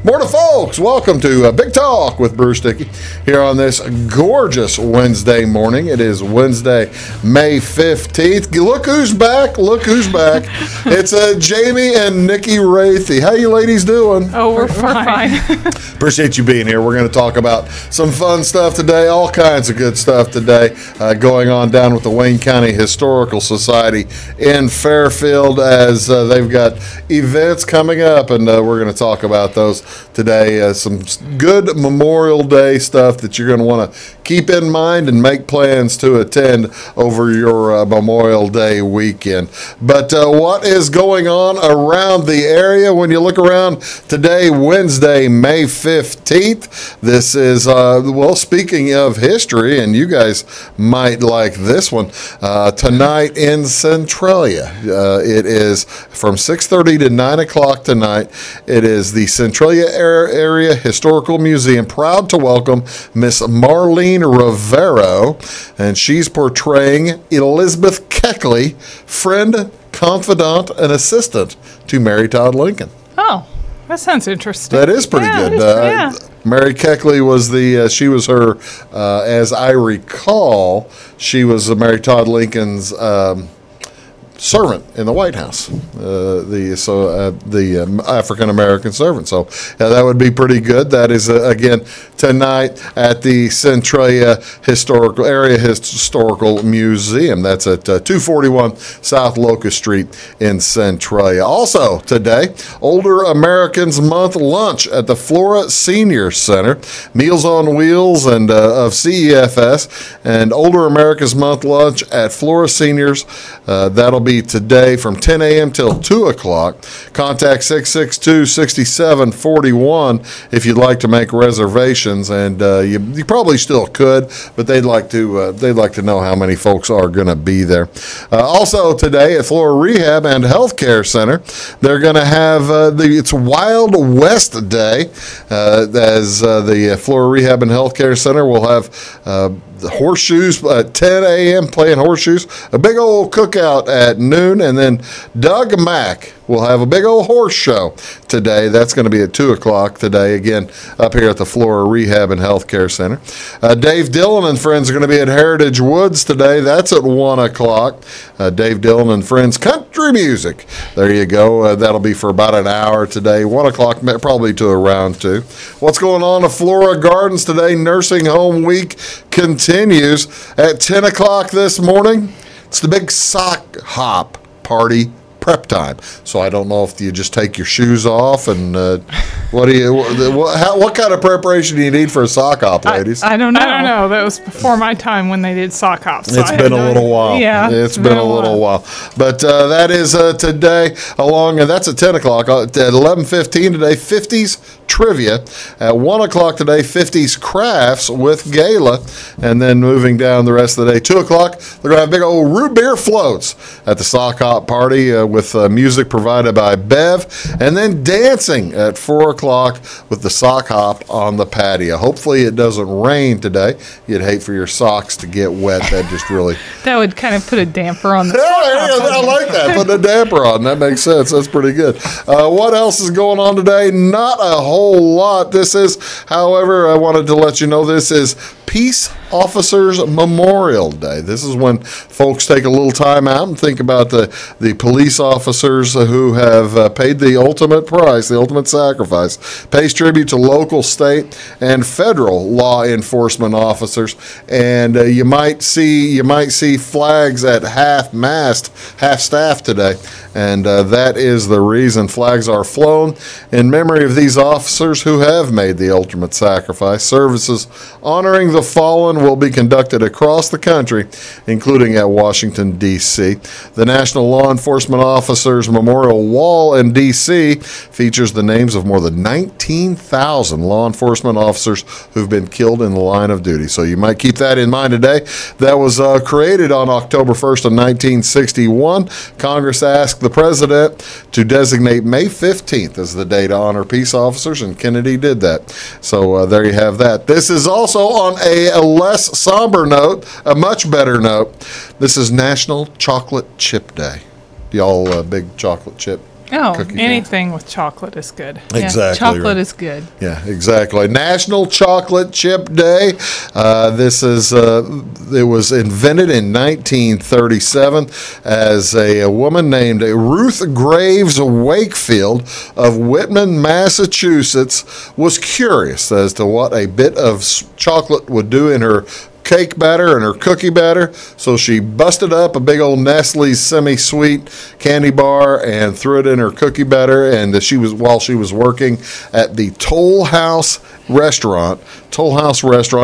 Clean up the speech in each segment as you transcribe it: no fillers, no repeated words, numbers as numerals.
Morning, folks. Welcome to Big Talk with Bruce Dickey here on this gorgeous Wednesday morning. It is Wednesday, May 15th. Look who's back. Look who's back. It's Jamie and Niki Roethe. How you ladies doing? Oh, we're fine. Appreciate you being here. We're going to talk about some fun stuff today, all kinds of good stuff today going on down with the Wayne County Historical Society in Fairfield as they've got events coming up, and we're going to talk about those today. Some good Memorial Day stuff that you're going to want to keep in mind and make plans to attend over your Memorial Day weekend. But what is going on around the area when you look around today, Wednesday, May 15th? This is, well, speaking of history, and you guys might like this one, tonight in Centralia. It is from 6:30 to 9 o'clock tonight. It is the Centralia Area Historical Museum, proud to welcome Miss Marlene Rivero, and she's portraying Elizabeth Keckley, friend, confidant, and assistant to Mary Todd Lincoln. Oh, that sounds interesting. That is pretty good. Yeah. Mary Keckley was she was her, as I recall, she was Mary Todd Lincoln's servant in the White House, the African American servant. So that would be pretty good. That is again tonight at the Centralia Area Historical Museum. That's at 241 South Locust Street in Centralia. Also today, Older Americans Month lunch at the Flora Senior Center, Meals on Wheels and of CEFS, and Older Americans Month lunch at Flora Seniors. That'll be today from 10 a.m. till 2 o'clock. Contact 662-6741 if you'd like to make reservations, and you probably still could, but they'd like to know how many folks are going to be there. Also today at Flora Rehab and Healthcare Center, they're going to have it's Wild West Day, as the Flora Rehab and Healthcare Center will have the horseshoes at 10 a.m. playing horseshoes, a big old cookout at noon, and then Doug Mack will have a big old horse show today. That's going to be at 2 o'clock today, again, up here at the Flora Rehab and Healthcare Center. Dave Dillon and friends are going to be at Heritage Woods today. That's at 1 o'clock. Dave Dillon and friends country music. There you go. That'll be for about an hour today. 1 o'clock, probably to around 2. What's going on at Flora Gardens today? Nursing Home Week continues at 10 o'clock this morning. It's the big sock hop party prep time. So I don't know if you just take your shoes off and what kind of preparation do you need for a sock hop, ladies? I don't know. That was before my time when they did sock hops. So it's been a little while. Yeah, it's been a little while. But that is today and that's at 10 o'clock. At 11:15 today, 50s trivia. At 1 o'clock today, 50s crafts with gala. And then moving down the rest of the day, 2 o'clock, they're going to have big old root beer floats at the sock hop party with music provided by Bev. And then dancing at 4 o'clock with the sock hop on the patio. Hopefully it doesn't rain today. You'd hate for your socks to get wet. That just really... that would kind of put a damper on the sock hop. I like that. Putting a damper on. That makes sense. That's pretty good. What else is going on today? Not a whole lot. This is, however, I wanted to let you know this is Peace Officers Memorial Day. This is when folks take a little time out and think about the police officers who have paid the ultimate price, the ultimate sacrifice. Pays tribute to local, state, and federal law enforcement officers. And you might see flags at half-mast, half-staff today. And that is the reason flags are flown in memory of these officers who have made the ultimate sacrifice. Services honoring the fallen will be conducted across the country, including at Washington, D.C. The National Law Enforcement Officers Memorial Wall in D.C. features the names of more than 19,000 law enforcement officers who've been killed in the line of duty. So you might keep that in mind today. That was created on October 1st of 1961. Congress asked the president to designate May 15th as the day to honor peace officers, and Kennedy did that. So there you have that. This is also on a less somber note, a much better note. This is National Chocolate Chip Day. Y'all big chocolate chip Oh, cookie anything with chocolate is good. Exactly. Chocolate is good. Yeah, exactly. National Chocolate Chip Day. It was invented in 1937 as a woman named Ruth Graves Wakefield of Whitman, Massachusetts, was curious as to what a bit of chocolate would do in her cake batter and her cookie batter. So she busted up a big old Nestle's semi-sweet candy bar and threw it in her cookie batter. And while she was working at the Toll House Restaurant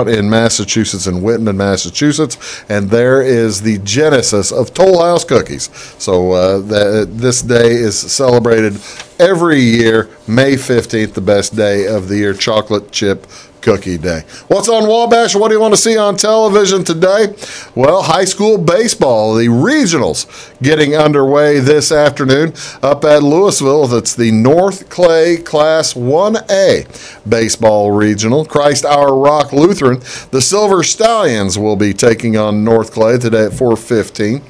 in Massachusetts, in Whitman, Massachusetts, and there is the genesis of Toll House cookies. So this day is celebrated every year, May 15th, the best day of the year, Chocolate Chip Cookie Day. What's on Wabash? What do you want to see on television today? Well, high school baseball, the regionals getting underway this afternoon up at Louisville. It's the North Clay Class 1A baseball regional. Christ Our Rock Lutheran. The Silver Stallions will be taking on North Clay today at 4:15.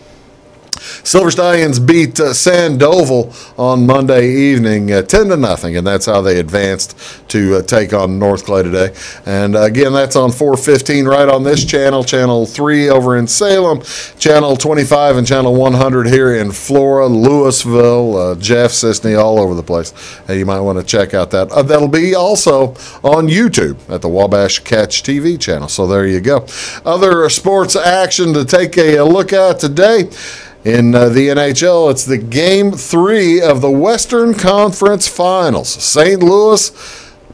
Silver Stallions beat Sandoval on Monday evening 10-0, and that's how they advanced to take on North Clay today. And again, that's on 4:15 right on this channel, Channel 3 over in Salem, Channel 25 and Channel 100 here in Flora, Louisville, Jeff, Sisney, all over the place. And you might want to check out that. That'll be also on YouTube at the Wabash Catch TV channel. So there you go. Other sports action to take a look at today. In the NHL, it's the Game 3 of the Western Conference Finals. St. Louis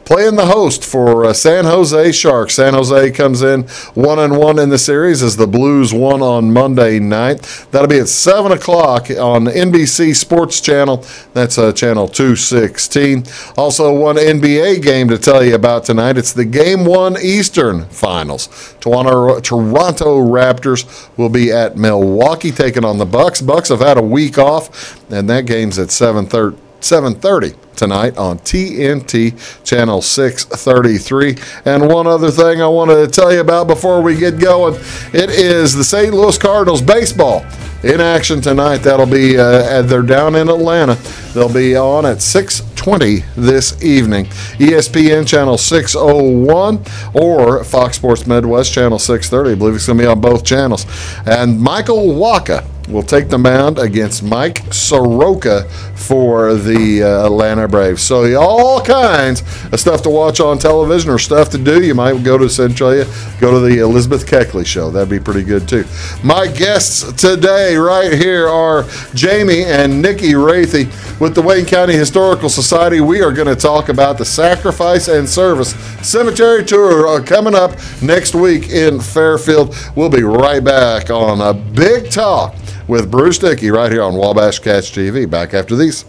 playing the host for San Jose Sharks. San Jose comes in 1-1 in the series as the Blues won on Monday night. That'll be at 7 o'clock on NBC Sports Channel. That's Channel 216. Also, one NBA game to tell you about tonight. It's the Game 1 Eastern Finals. Toronto Raptors will be at Milwaukee taking on the Bucks. Bucks have had a week off, and that game's at 7:30 tonight on TNT Channel 633. And one other thing I wanted to tell you about before we get going, it is the St. Louis Cardinals baseball in action tonight. That'll be they're down in Atlanta. They'll be on at 6:20 this evening. ESPN Channel 601 or Fox Sports Midwest Channel 630. I believe it's going to be on both channels. And Michael Wacha will take the mound against Mike Soroka for the Atlanta Braves. So all kinds of stuff to watch on television or stuff to do. You might go to Centralia, go to the Elizabeth Keckley show. That'd be pretty good too. My guests today right here are Jamie and Niki Roethe with the Wayne County Historical Society. We are going to talk about the Sacrifice and Service Cemetery Tour coming up next week in Fairfield. We'll be right back on a Big Talk with Bruce Dickey right here on Wabash Catch TV. Back after these.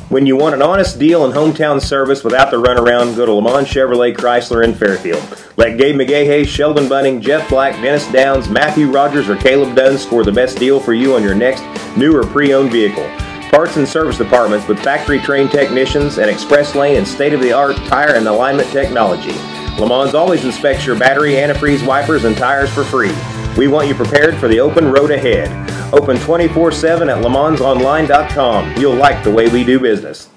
When you want an honest deal and hometown service without the runaround, go to Lamont Chevrolet Chrysler in Fairfield. Let Gabe McGahey, Sheldon Bunning, Jeff Black, Dennis Downs, Matthew Rogers, or Caleb Dunn score the best deal for you on your next new or pre-owned vehicle. Parts and service departments with factory-trained technicians and express lane and state-of-the-art tire and alignment technology. Le Mans always inspects your battery, antifreeze, wipers, and tires for free. We want you prepared for the open road ahead. Open 24/7 at lemansonline.com. You'll like the way we do business.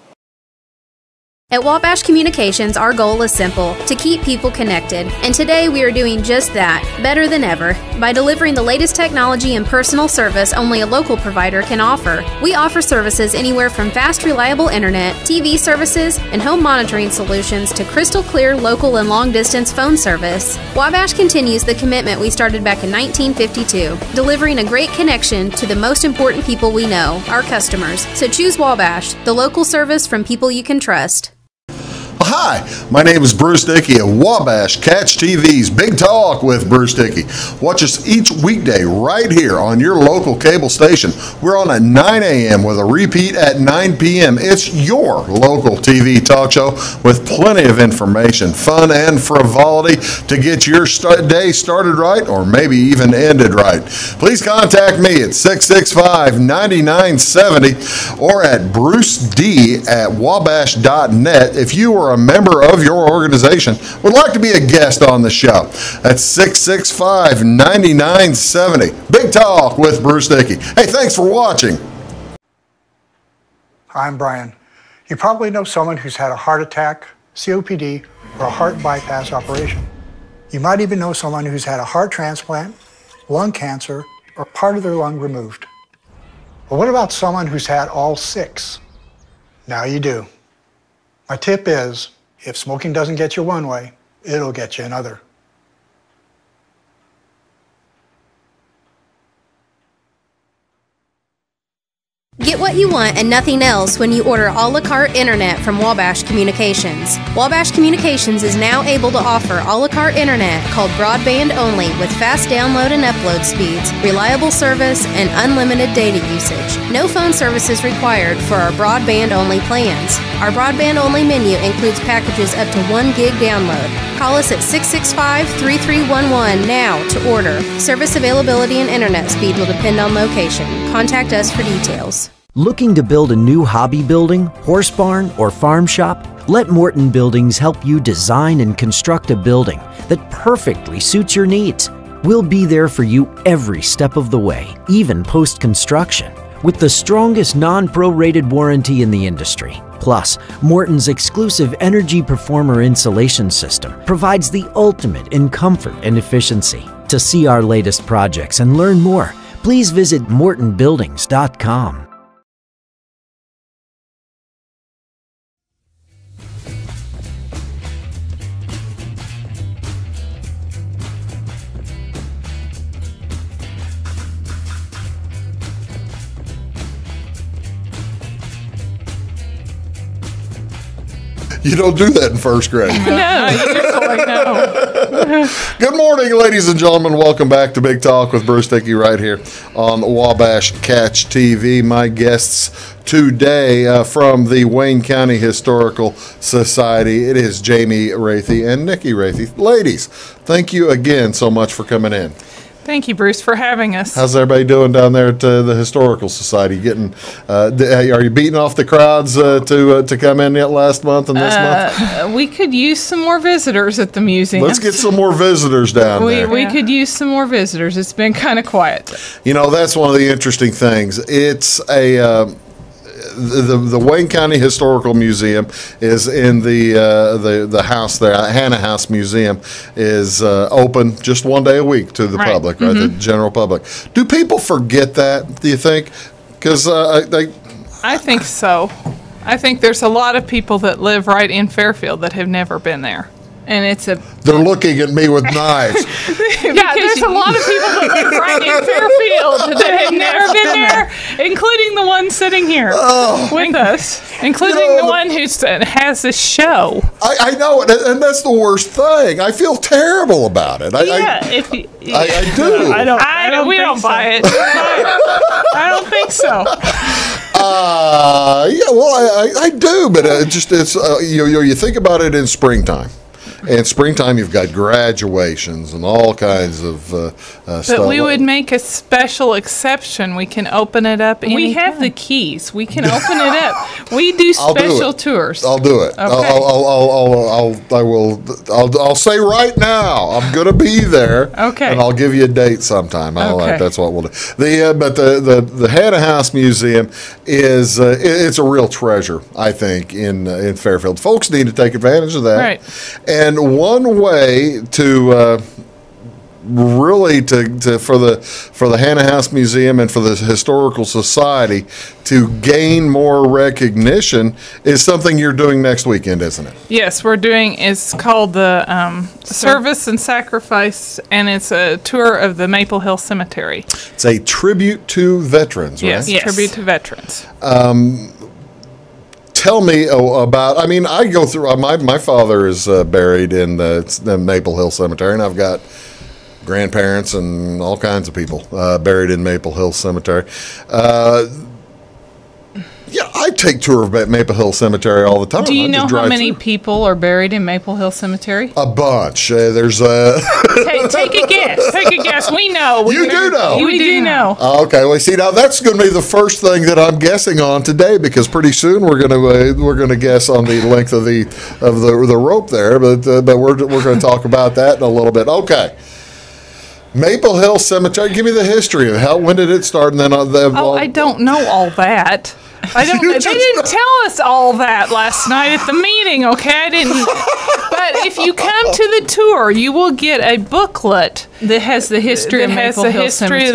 At Wabash Communications, our goal is simple, to keep people connected. And today we are doing just that, better than ever, by delivering the latest technology and personal service only a local provider can offer. We offer services anywhere from fast, reliable internet, TV services, and home monitoring solutions to crystal clear local and long-distance phone service. Wabash continues the commitment we started back in 1952, delivering a great connection to the most important people we know, our customers. So choose Wabash, the local service from people you can trust. Hi, my name is Bruce Dickey at Wabash Catch TV's Big Talk with Bruce Dickey. Watch us each weekday right here on your local cable station. We're on at 9 a.m. with a repeat at 9 p.m. It's your local TV talk show with plenty of information, fun, and frivolity to get your day started right or maybe even ended right. Please contact me at 665-9970 or at bruced@wabash.net if you are a member of your organization would like to be a guest on the show. That's 665-9970. Big Talk with Bruce Dickey. Hey, thanks for watching. Hi, I'm Brian. You probably know someone who's had a heart attack, COPD, or a heart bypass operation. You might even know someone who's had a heart transplant, lung cancer, or part of their lung removed. But what about someone who's had all 6? Now you do. My tip is, if smoking doesn't get you one way, it'll get you another. Get what you want and nothing else when you order a la carte internet from Wabash Communications. Wabash Communications is now able to offer a la carte internet called broadband only with fast download and upload speeds, reliable service, and unlimited data usage. No phone service is required for our broadband only plans. Our broadband only menu includes packages up to 1 gig download. Call us at 665-3311 now to order. Service availability and internet speed will depend on location. Contact us for details. Looking to build a new hobby building, horse barn, or farm shop? Let Morton Buildings help you design and construct a building that perfectly suits your needs. We'll be there for you every step of the way, even post-construction, with the strongest non-prorated warranty in the industry. Plus, Morton's exclusive Energy Performer insulation system provides the ultimate in comfort and efficiency. To see our latest projects and learn more, please visit mortonbuildings.com. You don't do that in first grade. No, usually no. Good morning, ladies and gentlemen. Welcome back to Big Talk with Bruce Dickey right here on Wabash Catch TV. My guests today from the Wayne County Historical Society, it is Jamie Roethe and Niki Roethe. Ladies, thank you again so much for coming in. Thank you, Bruce, for having us. How's everybody doing down there at the Historical Society? Getting, are you beating off the crowds to come in yet last month and this month? We could use some more visitors at the museum. Let's get some more visitors down there. We could use some more visitors. It's been kind of quiet. You know, that's one of the interesting things. It's the Wayne County Historical Museum is in the house there. Hannah House Museum is open just one day a week to the public, right? The general public. Do people forget that? Do you think? Because I think so. I think there's a lot of people that live right in Fairfield that have never been there. And they're looking at me with knives. Yeah, there's a lot of people that live right in Fairfield that have never been there, including the one sitting here with us, including the one who has this show. I know it, and that's the worst thing. I feel terrible about it. I do. We don't buy it. I don't think so. Yeah, well, I do, but you think about it in springtime. In springtime, you've got graduations and all kinds of stuff. But we would make a special exception. We can open it up anytime. We have the keys. We can open it up. We do special tours. I'll do it. Okay. I'll say right now, I'm going to be there. Okay. And I'll give you a date sometime. That's what we'll do. The Hannah House Museum is it's a real treasure, I think, in Fairfield. Folks need to take advantage of that. Right. And one way to really for the Hannah House Museum and for the Historical Society to gain more recognition is something you're doing next weekend, isn't it? Yes, we're doing. It's called the Service and Sacrifice, and it's a tour of the Maple Hill Cemetery. It's a tribute to veterans, right? Yes, tribute to veterans. Tell me about. I mean, I go through. My father is buried in the Maple Hill Cemetery, and I've got grandparents and all kinds of people buried in Maple Hill Cemetery. Yeah, I take tour of Maple Hill Cemetery all the time. Do you I know just how drive many through. people are buried in Maple Hill Cemetery? A bunch. There's Take a guess. Take a guess. We know. You do know. We do know. Okay, well, see, now that's going to be the first thing that I'm guessing on today, because pretty soon we're going to guess on the length of the rope there, but we're going to talk about that in a little bit. Okay. Maple Hill Cemetery. Give me the history of when did it start, and then I don't know all that. They didn't tell us all that last night at the meeting, okay? I didn't. But if you come to the tour, you will get a booklet that has the history of the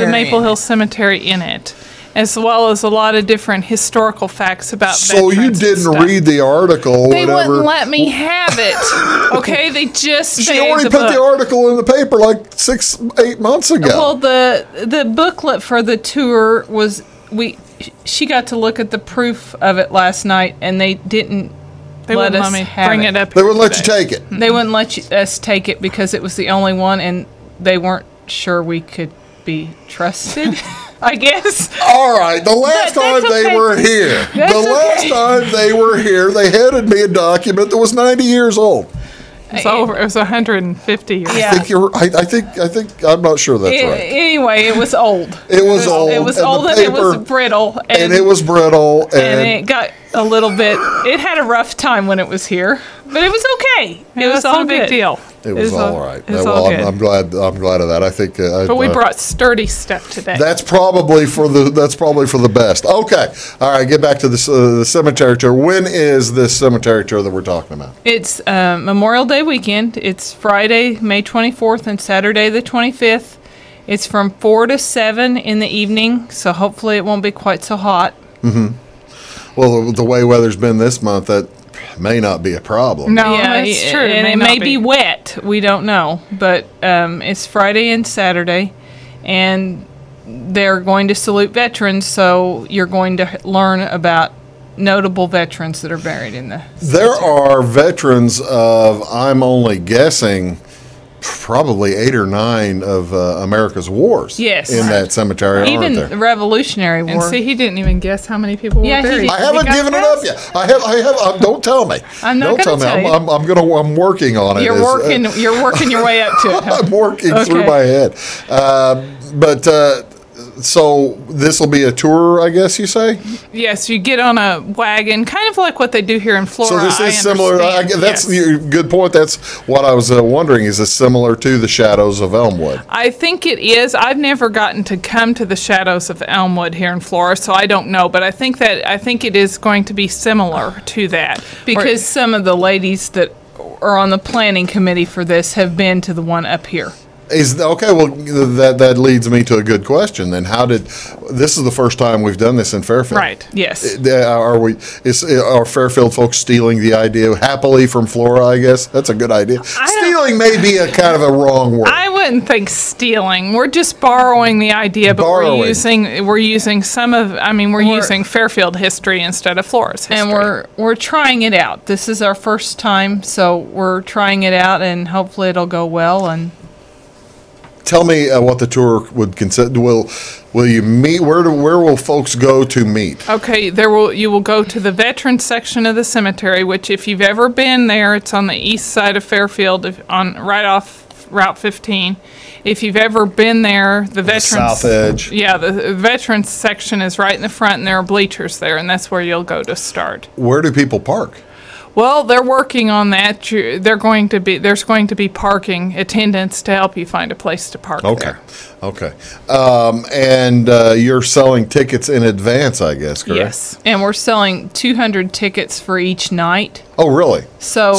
Maple Hill Cemetery in it, as well as a lot of different historical facts about So you veterans and didn't stuff. read the article, They whatever. wouldn't let me have it. Okay, they just She saved already the put book. the article in the paper like 6-8 months ago. Well, the booklet for the tour was she got to look at the proof of it last night, and they didn't let us bring it up. They wouldn't let you take it. They wouldn't let us take it because it was the only one, and they weren't sure we could be trusted. I guess. All right. The last time they were here, last time they were here, they handed me a document that was 90 years old. It was 150 years. I think you're. I think. I'm not sure that's right. Anyway, it was old. It was old. It was and old, and it was brittle. And it was brittle. And it got a little bit. It had a rough time when it was here, but it was okay. It was all no big good. deal. It was all right. It was all good. I'm glad of that. I think. But we brought sturdy stuff today. That's probably for the best. Okay. All right. Get back to the cemetery tour. When is this cemetery tour that we're talking about? It's Memorial Day weekend. It's Friday, May 24th, and Saturday the 25th. It's from 4 to 7 in the evening, so hopefully it won't be quite so hot. Mm-hmm. Well, the way weather's been this month, that may not be a problem. No, Yeah, that's true. And it may be wet. We don't know. But it's Friday and Saturday, and they're going to salute veterans, so you're going to learn about notable veterans that are buried in the There are veterans of, I'm only guessing, probably 8 or 9 of America's wars. Yes. In that cemetery, even aren't the there? Revolutionary War. And see, he didn't even guess how many people Yeah, were he buried. did. I haven't got given it past- up yet. I have. Don't tell me. I'm not Don't gonna tell me. tell you. I'm working on it. You're working your way up to it. Huh? I'm working through Okay. my head. So this will be a tour, I guess you say. Yes, you get on a wagon, kind of like what they do here in Florida. So this is similar. That's Yes. a good point. That's what I was wondering. Is this similar to the Shadows of Elmwood? I think it is. I've never gotten to come to the Shadows of Elmwood here in Florida, so I don't know. But I think it is going to be similar to that because some of the ladies that are on the planning committee for this have been to the one up here. Okay, well, that leads me to a good question. Then, this is the first time we've done this in Fairfield, Right? Yes. Are Fairfield folks stealing the idea happily from Flora? I guess that's a good idea. Stealing may be a kind of a wrong word. I wouldn't think stealing. We're just borrowing the idea, but we're using some of. I mean, we're using Fairfield history instead of Flora's history, and we're trying it out. This is our first time, so we're trying it out, and hopefully it'll go well. And Tell me what the tour would consist. Will you meet? Where will folks go to meet? okay, you will go to the veterans section of the cemetery, which if you've ever been there, it's on the east side of Fairfield, right off Route 15. If you've ever been there, the veterans South Edge. Yeah, the veterans section is right in the front, and there are bleachers there, and that's where you'll go to start. Where do people park? Well, they're working on that. There's going to be parking attendants to help you find a place to park. Okay. there. Okay. And you're selling tickets in advance, I guess, correct? Yes, and we're selling 200 tickets for each night. Oh, really? So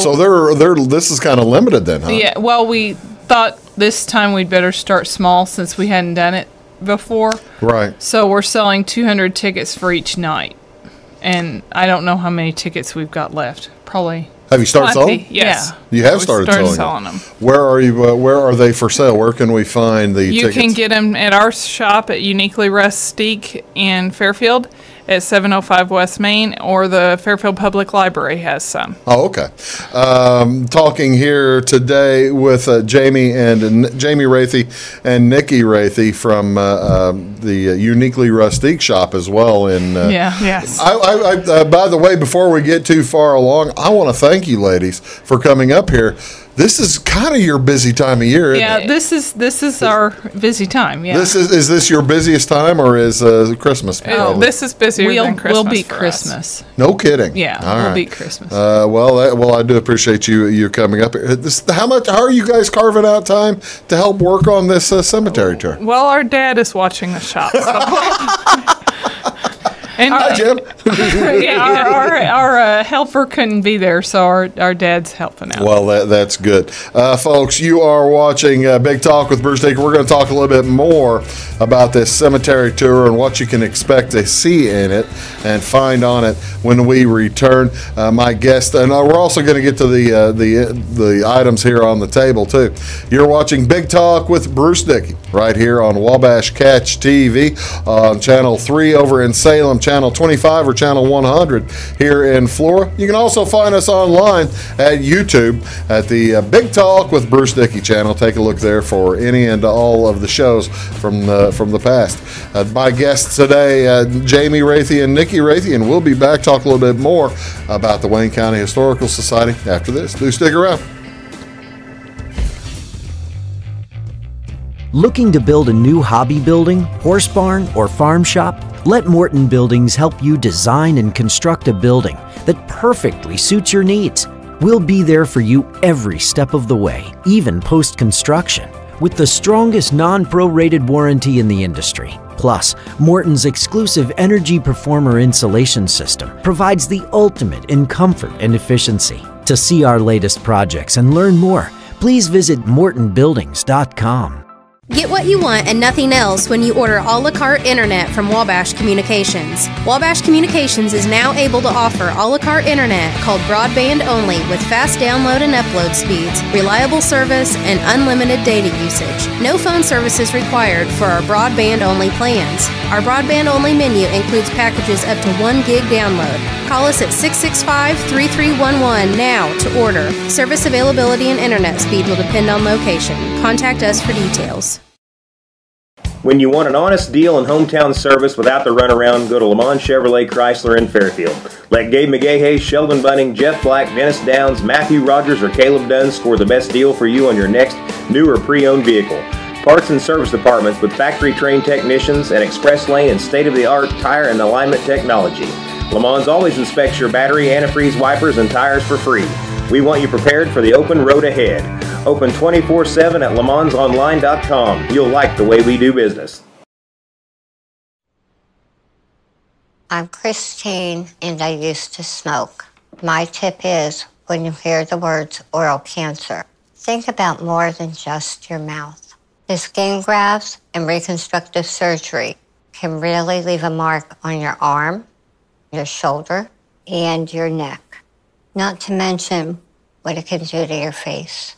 this is kind of limited then, huh? Yeah. Well, we thought this time we'd better start small since we hadn't done it before. Right. So we're selling 200 tickets for each night, and I don't know how many tickets we've got left. Probably. Have you started plenty. selling? Yes. You have We started selling them. Where are you? Where are they for sale? Where can we find the You tickets? can get them at our shop at Uniquely Rustique in Fairfield, at 705 West Main, or the Fairfield Public Library has some. Oh, okay. Talking here today with Jamie Roethe and Niki Roethe from the Uniquely Rustique shop as well. Yes. By the way, before we get too far along, I want to thank you, ladies, for coming up here. This is kind of your busy time of year, isn't it? This is our busy time. Yeah. Is this your busiest time, or is Christmas? This is busier than Christmas. We'll beat for Christmas. us. No kidding. Yeah, All we'll right. beat Christmas. Well, I do appreciate you coming up here. How are you guys carving out time to help work on this cemetery tour? Well, our dad is watching the shop. And, Hi, Jim. our helper couldn't be there, so our dad's helping out. Well, that's good. Folks, you are watching Big Talk with Bruce Dickey. We're going to talk a little bit more about this cemetery tour and what you can expect to see in it and find on it when we return. My guest, and we're also going to get to the items here on the table, too. You're watching Big Talk with Bruce Dickey right here on Wabash Catch TV on Channel 3 over in Salem, Channel 25 or Channel 100 here in Florida. You can also find us online at YouTube at the Big Talk with Bruce Dickey channel. Take a look there for any and all of the shows from the past. My guests today, Jamie Roethe and Niki Roethe, and we'll be back talking a little bit more about the Wayne County Historical Society after this. Do stick around. Looking to build a new hobby building, horse barn, or farm shop? Let Morton Buildings help you design and construct a building that perfectly suits your needs. We'll be there for you every step of the way, even post-construction, with the strongest non-prorated warranty in the industry. Plus, Morton's exclusive Energy Performer insulation system provides the ultimate in comfort and efficiency. To see our latest projects and learn more, please visit mortonbuildings.com. Get what you want and nothing else when you order a la carte internet from Wabash Communications. Wabash Communications is now able to offer a la carte internet called broadband only with fast download and upload speeds, reliable service, and unlimited data usage. No phone services required for our broadband only plans. Our broadband only menu includes packages up to 1 gig download. Call us at 665-3311 now to order. Service availability and internet speed will depend on location. Contact us for details. When you want an honest deal and hometown service without the runaround, go to Le Mans Chevrolet Chrysler in Fairfield. Let Gabe McGahey, Sheldon Bunning, Jeff Black, Dennis Downs, Matthew Rogers, or Caleb Dunn score the best deal for you on your next new or pre-owned vehicle. Parts and service departments with factory-trained technicians and express lane and state-of-the-art tire and alignment technology. Le Mans always inspects your battery, antifreeze, wipers, and tires for free. We want you prepared for the open road ahead. Open 24/7 at lemansonline.com. You'll like the way we do business. I'm Christine, and I used to smoke. My tip is, when you hear the words oral cancer, think about more than just your mouth. The skin grafts and reconstructive surgery can really leave a mark on your arm, your shoulder, and your neck. Not to mention what it can do to your face.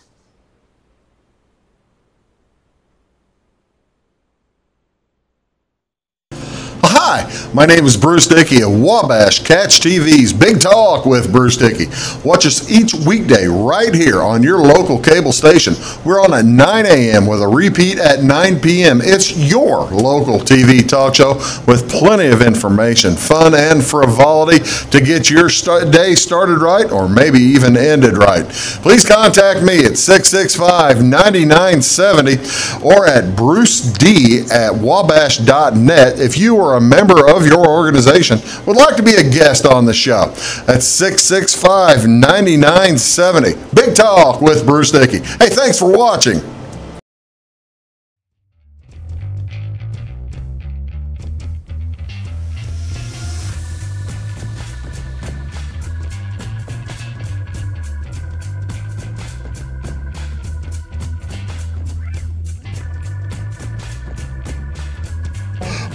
Hi, my name is Bruce Dickey of Wabash Catch TV's Big Talk with Bruce Dickey. Watch us each weekday right here on your local cable station. We're on at 9 a.m. with a repeat at 9 p.m. It's your local TV talk show with plenty of information, fun, and frivolity to get your day started right or maybe even ended right. Please contact me at 665-9970 or at bruced@wabash.net if you are a member of your organization would like to be a guest on the show. That's 665-9970. Big Talk with Bruce Dickey. Hey, thanks for watching.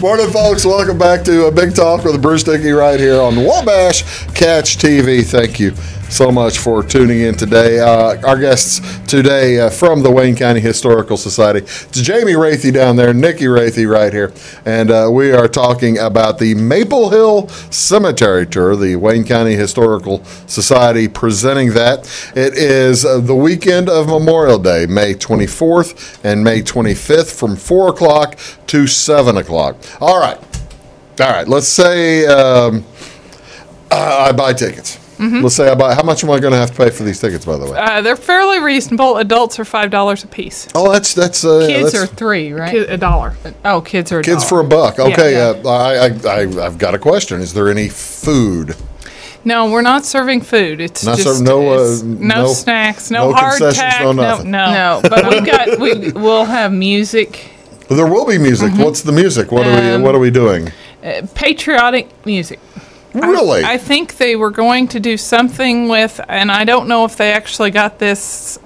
Morning, folks. Welcome back to a Big Talk with Bruce Dickey right here on Wabash Catch TV. Thank you so much for tuning in today. Our guests today from the Wayne County Historical Society. It's Jamie Roethe down there, Niki Roethe right here. And we are talking about the Maple Hill Cemetery Tour, the Wayne County Historical Society presenting that. It is the weekend of Memorial Day, May 24th and May 25th from 4 o'clock to 7 o'clock. All right, let's say I buy tickets. Let's say I buy. How much am I going to have to pay for these tickets, by the way? They're fairly reasonable. Adults are $5 a piece. Oh, that's Kids that's, are $3, right? $1. Oh, kids are kids $1. for $1. Okay, Yeah. I've got a question. Is there any food? No, we're not serving food. It's Not just serving- no, it's no- snacks, no no concessions, hardtack, no nothing. no. No, but we'll have music. Well, there will be music. What's the music? What are we doing? Patriotic music. Really? I think they were going to do something with, and I don't know if they actually got this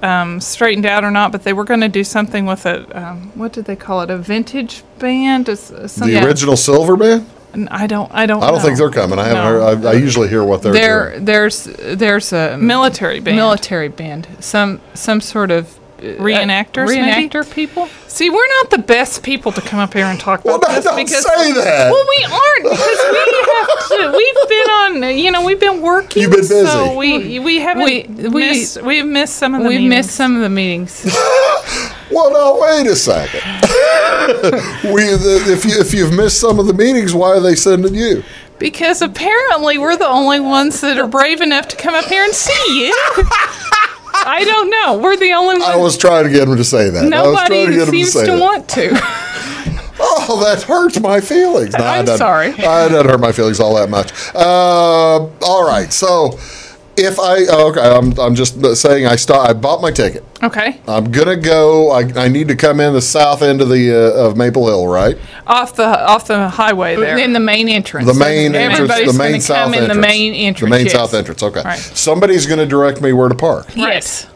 straightened out or not, but they were going to do something with a, what did they call it, a vintage band? The original Silver Band? I don't think they're coming. I haven't heard. I usually hear what they're doing. There's a military band, some sort of reenactors, reenactor people. See, we're not the best people to come up here and talk about this don't because say that. well, we aren't because we've been on. We've been working. You've been busy. So we haven't we've missed some of the We've meetings. missed some of the meetings. Well, now wait a second. If you've missed some of the meetings, why are they sending you? Because apparently we're the only ones that are brave enough to come up here and see you. I don't know. We're the only ones. I was trying to get him to say that. Nobody seems to want to. Oh, that hurts my feelings. No, I'm sorry. It doesn't hurt my feelings all that much. All right. So if I'm just saying I bought my ticket. Okay. I'm gonna go. I need to come in the south end of of Maple Hill, right? Off the highway there. In the main entrance. The main entrance. Everybody's The main gonna south come in entrance. the main entrance. The main yes. south entrance. Okay. Right. Somebody's gonna direct me where to park. Yes.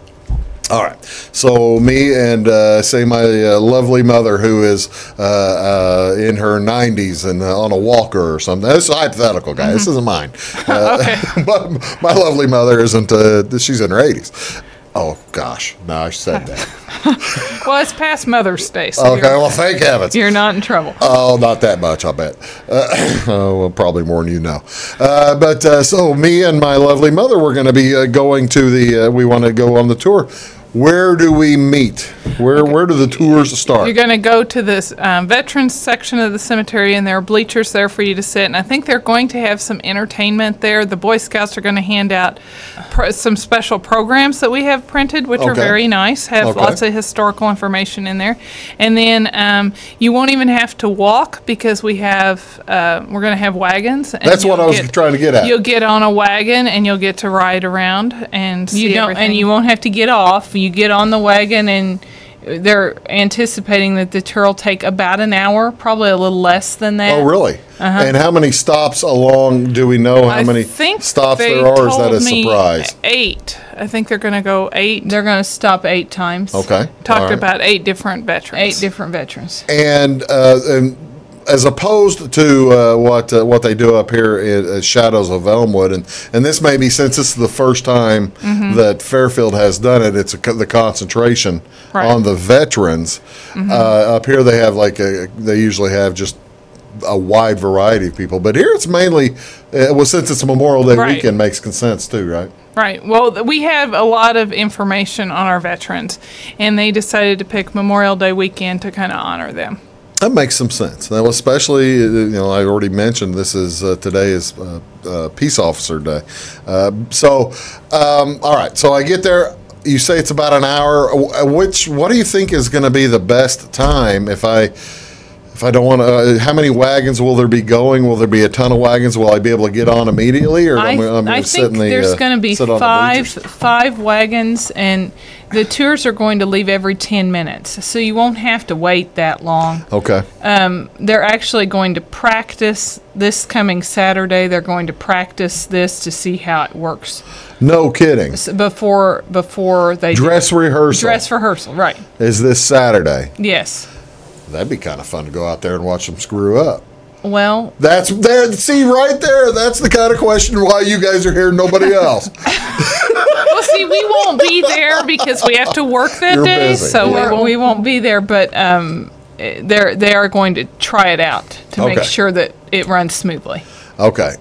All right. So me and say my lovely mother, who is in her 90s and on a walker or something. This is a hypothetical, guy. This isn't mine. Okay. But my lovely mother isn't. She's in her 80s. Oh gosh, no, I said that. Well, it's past Mother's Day. So Okay. Well, thank heavens. You're not in trouble. Oh, not that much, I'll bet. Well, probably more than you know. But so me and my lovely mother, we're going to be going to we want to go on the tour. Where do we meet? Where do the tours start? You're going to go to this veterans section of the cemetery, and there are bleachers there for you to sit. And I think they're going to have some entertainment there. The Boy Scouts are going to hand out some special programs that we have printed, which are very nice, have lots of historical information in there. And then you won't even have to walk because we're going to have wagons. And That's what I was trying to get at. You'll get on a wagon, and you'll get to ride around and see everything. And you won't have to get off. You get on the wagon, and they're anticipating that the tour will take about an hour, probably a little less than that. Oh, really? And how many stops along do we know how many stops there are? Or is that a surprise? 8. I think they're going to go 8. They're going to stop 8 times. Okay. Talked about 8 different veterans. 8 different veterans. And as opposed to what they do up here at Shadows of Elmwood, and this may be, since this is the first time that Fairfield has done it, it's the concentration on the veterans. Up here they have they usually have just a wide variety of people, but here it's mainly, since it's a Memorial Day weekend, makes sense too, right? Right. Well, we have a lot of information on our veterans, and they decided to pick Memorial Day weekend to kind of honor them. That makes some sense. Now, especially, I already mentioned this is today is Peace Officer Day. All right. So I get there. You say it's about an hour. What do you think is going to be the best time if I don't want to? How many wagons will there be going? Will there be a ton of wagons? Will I be able to get on immediately, or I think there's going to be five wagons, and the tours are going to leave every 10 minutes, so you won't have to wait that long. Okay. They're actually going to practice this coming Saturday. They're going to practice this to see how it works. No kidding. Before they dress rehearsal. Dress rehearsal, right? Is this Saturday? Yes. That'd be kind of fun to go out there and watch them screw up. Well, that's there. See right there. That's the kind of question why you guys are here. Nobody else. Well, see, we won't be there because we have to work that You're day, busy. so Yeah. we won't be there. But they are going to try it out to make sure that it runs smoothly. Okay.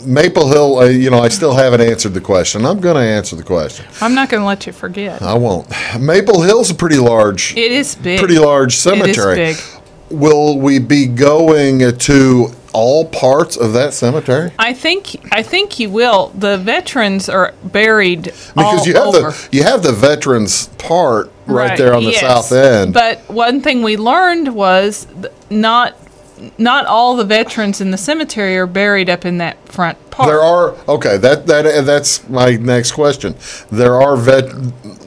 Maple Hill, I still haven't answered the question. I'm going to answer the question. I'm not going to let you forget. I won't. Maple Hill's a pretty large. It is big. Pretty large cemetery. It is big. Will we be going to all parts of that cemetery? I think you will. The veterans are buried because you have the veterans part right there on the south end. But one thing we learned was not all the veterans in the cemetery are buried up in that front part. There are that's my next question. There are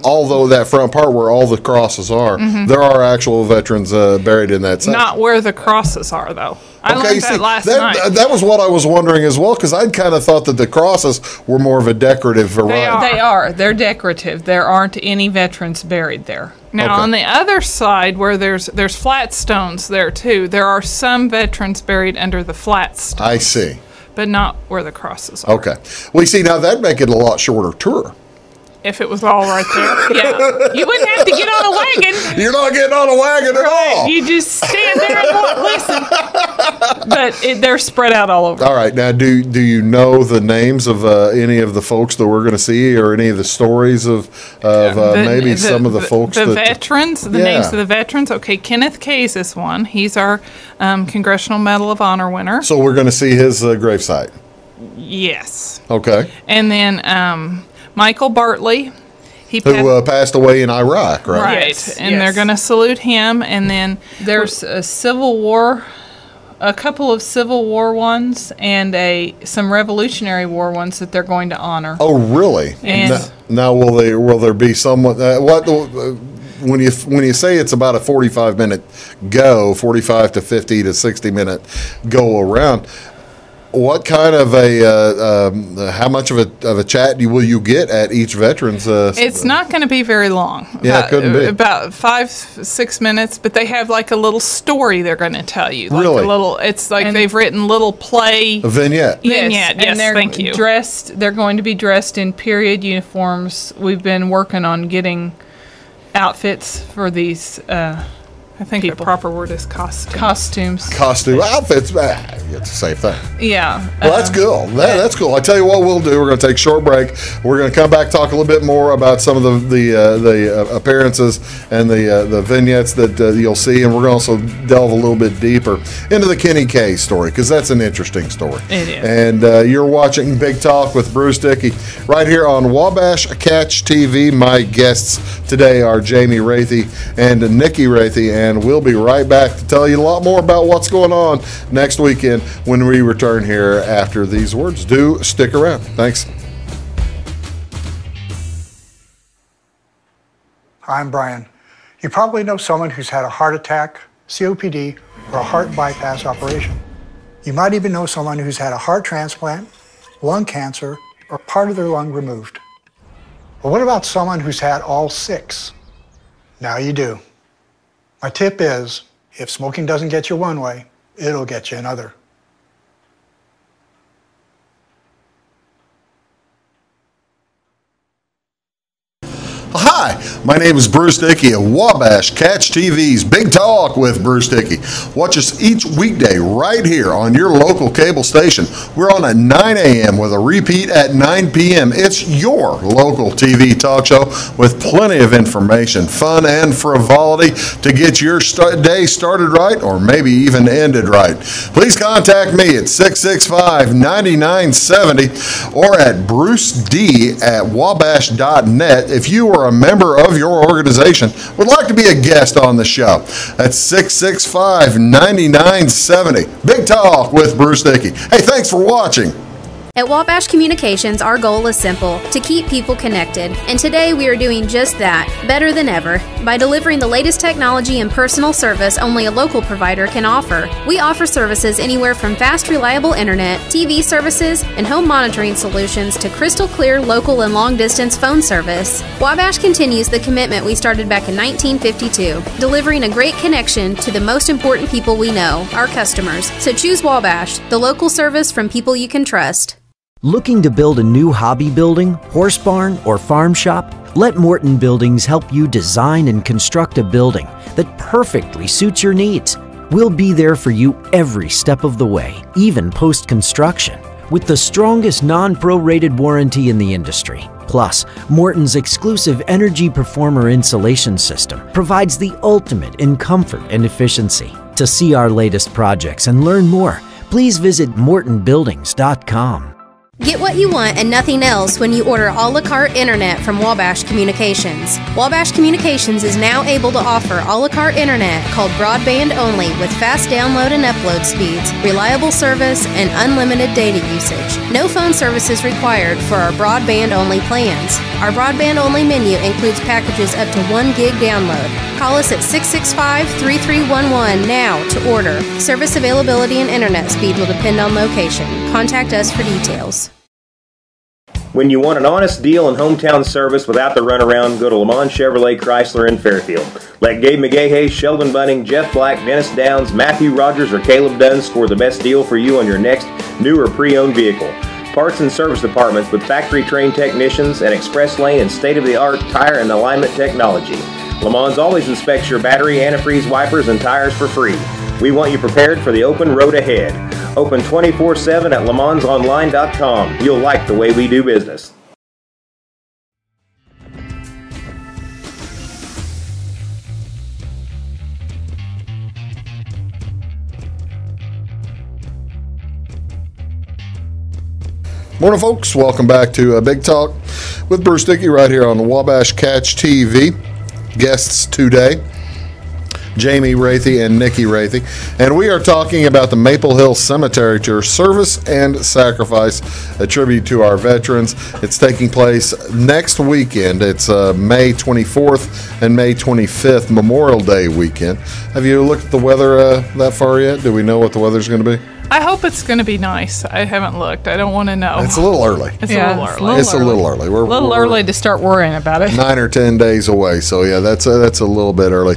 although that front part where all the crosses are, there are actual veterans buried in that section. Not where the crosses are, though. I learned that last night. That was what I was wondering as well, because I'd kind of thought that the crosses were more of a decorative variety. They are. They're decorative. There aren't any veterans buried there. Now, on the other side, where there's flat stones there, too, there are some veterans buried under the flat stones. I see. But not where the crosses are. Okay. Well, you see, now that'd make it a lot shorter tour. If it was all right there. Yeah. You wouldn't have to get on a wagon. You're not getting on a wagon at all. You just stand there and listen. But they're spread out all over. All right. Now, do you know the names of any of the folks that we're going to see, or any of the stories of maybe some of the folks? The veterans, the names of the veterans. Okay, Kenneth Case is one. He's our Congressional Medal of Honor winner. So we're going to see his gravesite. Yes. Okay. And then Michael Bartley. Who passed away in Iraq, right? Right. Yes, and they're going to salute him. And then there's a couple of Civil War ones and some Revolutionary War ones that they're going to honor. Oh, really? And now will there be someone? When you say it's about a 45-minute go, 45 to 50 to 60-minute go around, what kind of how much of a chat will you get at each veteran's? It's not going to be very long. Yeah, it couldn't be. About 5-6 minutes, but they have like a little story they're going to tell you. Like really? It's like they've written little play. A vignette. Yes, and thank you. They're going to be dressed in period uniforms. We've been working on getting outfits for these I think the proper word is costumes. Costume outfits. It's the same thing. Yeah. Well, that's cool. That's cool. I tell you what we'll do. We're going to take a short break. We're going to come back, talk a little bit more about some of the appearances and the vignettes that you'll see, and we're going to also delve a little bit deeper into the Kenny K story, because that's an interesting story. It is. And you're watching Big Talk with Bruce Dickey right here on Wabash Catch TV. My guests today are Jamie Roethe and Niki Roethe, and we'll be right back to tell you a lot more about what's going on next weekend when we return here after these words. Do stick around. Thanks. I'm Brian. You probably know someone who's had a heart attack, COPD, or a heart bypass operation. You might even know someone who's had a heart transplant, lung cancer, or part of their lung removed. But what about someone who's had all 6? Now you do. My tip is, if smoking doesn't get you one way, it'll get you another. Hi, my name is Bruce Dickey of Wabash Catch TV's Big Talk with Bruce Dickey. Watch us each weekday right here on your local cable station. We're on at 9 a.m. with a repeat at 9 p.m. It's your local TV talk show with plenty of information, fun, and frivolity to get your day started right, or maybe even ended right. Please contact me at 665-9970 or at bruced@wabash.net if you are a member of your organization would like to be a guest on the show. That's 665-9970. Big Talk with Bruce Dickey. Hey, thanks for watching. At Wabash Communications, our goal is simple, to keep people connected. And today we are doing just that, better than ever, by delivering the latest technology and personal service only a local provider can offer. We offer services anywhere from fast, reliable internet, TV services, and home monitoring solutions to crystal clear local and long-distance phone service. Wabash continues the commitment we started back in 1952, delivering a great connection to the most important people we know, our customers. So choose Wabash, the local service from people you can trust. Looking to build a new hobby building, horse barn, or farm shop? Let Morton Buildings help you design and construct a building that perfectly suits your needs. We'll be there for you every step of the way, even post-construction, with the strongest non-prorated warranty in the industry. Plus, Morton's exclusive Energy Performer insulation system provides the ultimate in comfort and efficiency. To see our latest projects and learn more, please visit mortonbuildings.com. Get what you want and nothing else when you order a la carte internet from Wabash Communications. Wabash Communications is now able to offer a la carte internet called broadband only with fast download and upload speeds, reliable service, and unlimited data usage. No phone service is required for our broadband only plans. Our broadband only menu includes packages up to 1 gig download. Call us at 665-3311 now to order. Service availability and internet speed will depend on location. Contact us for details. When you want an honest deal and hometown service without the runaround, go to Lamont Chevrolet Chrysler in Fairfield. Let Gabe McGahey, Sheldon Bunning, Jeff Black, Dennis Downs, Matthew Rogers, or Caleb Dunn score the best deal for you on your next new or pre-owned vehicle. Parts and service departments with factory-trained technicians and express lane and state-of-the-art tire and alignment technology. Lamont always inspects your battery, antifreeze, wipers, and tires for free. We want you prepared for the open road ahead. Open 24/7 at LeMansOnline.com. You'll like the way we do business. Morning, folks. Welcome back to Big Talk with Bruce Dickey right here on Wabash Catch TV. Guests today, Jamie Roethe and Niki Roethe, and we are talking about the Maple Hill Cemetery Tour, Service and Sacrifice, a tribute to our veterans. It's taking place next weekend. It's May 24th and May 25th, Memorial Day weekend. Have you looked at the weather that far yet? Do we know what the weather's going to be? I hope it's going to be nice. I haven't looked. I don't want to know. It's a little early. It's a little early. It's a little early. We're a little early to start worrying about it. 9 or 10 days away. So yeah, that's a little bit early.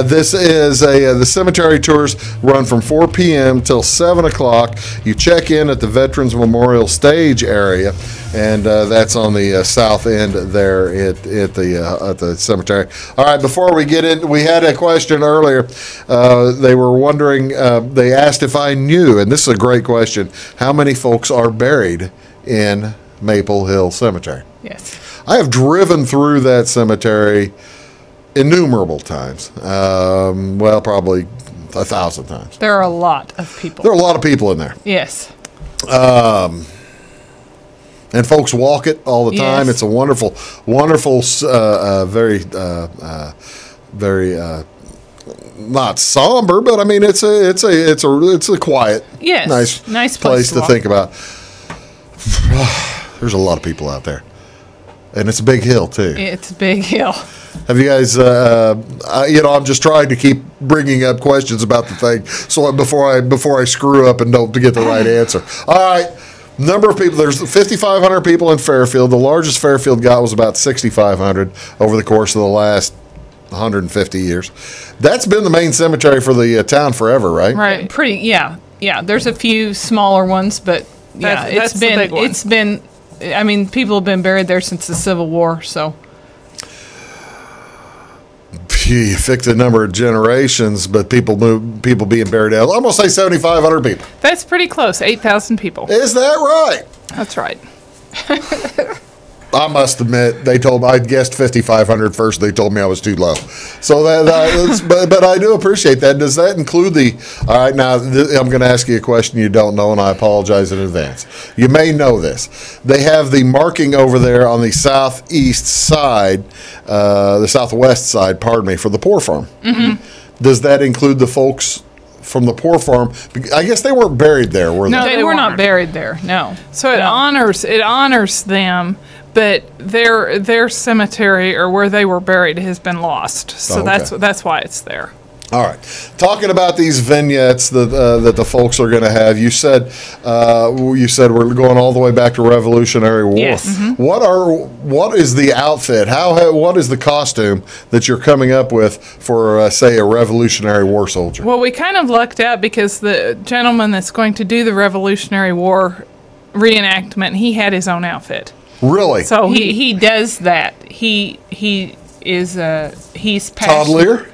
This is the cemetery tours run from 4 p.m. till 7 o'clock. You check in at the Veterans Memorial Stage area, and that's on the south end there at the cemetery. All right, before we get in, we had a question earlier. They were wondering. They asked if I knew. And this is a great question. How many folks are buried in Maple Hill Cemetery? Yes. I have driven through that cemetery innumerable times. Well, probably 1,000 times. There are a lot of people. There are a lot of people in there. Yes. And folks walk it all the time. Yes. It's a wonderful, very not somber, but I mean it's a quiet, nice place to think about. There's a lot of people out there, and it's a big hill too. It's a big hill. Have you guys? I'm just trying to keep bringing up questions about the thing, so before I screw up and don't get the right answer. All right. Number of people, there's 5,500 people in Fairfield. The largest Fairfield got was about 6,500 over the course of the last 150 years. That's been the main cemetery for the town forever, right? Right. Yeah. There's a few smaller ones, but that's the big one. It's been. I mean, people have been buried there since the Civil War. So you fix the number of generations, but people being buried out. I'm gonna say 7,500 people. That's pretty close. 8,000 people. Is that right? That's right. I must admit, I guessed 5,500 first. They told me I was too low. So but I do appreciate that. Does that include all right, now I'm going to ask you a question you don't know, and I apologize in advance. You may know this. They have the marking over there on the southwest side, pardon me, for the poor farm. Mm-hmm. Does that include the folks from the poor farm. I guess they weren't buried there, were they? No, they were not buried there. No. So it honors them, but their cemetery or where they were buried has been lost. So that's why it's there. All right. Talking about these vignettes that the folks are going to have, you said we're going all the way back to Revolutionary War. Yes. Mm-hmm. What is the outfit? What is the costume that you're coming up with for say a Revolutionary War soldier? Well, we kind of lucked out because the gentleman that's going to do the Revolutionary War reenactment, he had his own outfit. Really? So he does that. He's passionate. Todd Lear?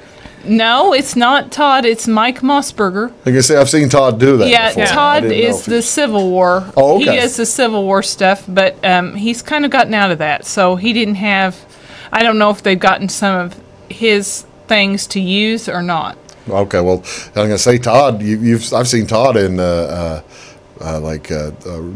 No, it's not Todd. It's Mike Mossberger. Like I say, I've seen Todd do that. Yeah, before. Todd is the Civil War. Oh, okay. He does the Civil War stuff, but he's kind of gotten out of that. So he didn't have. I don't know if they've gotten some of his things to use or not. Okay, well, I'm going to say Todd. I've seen Todd in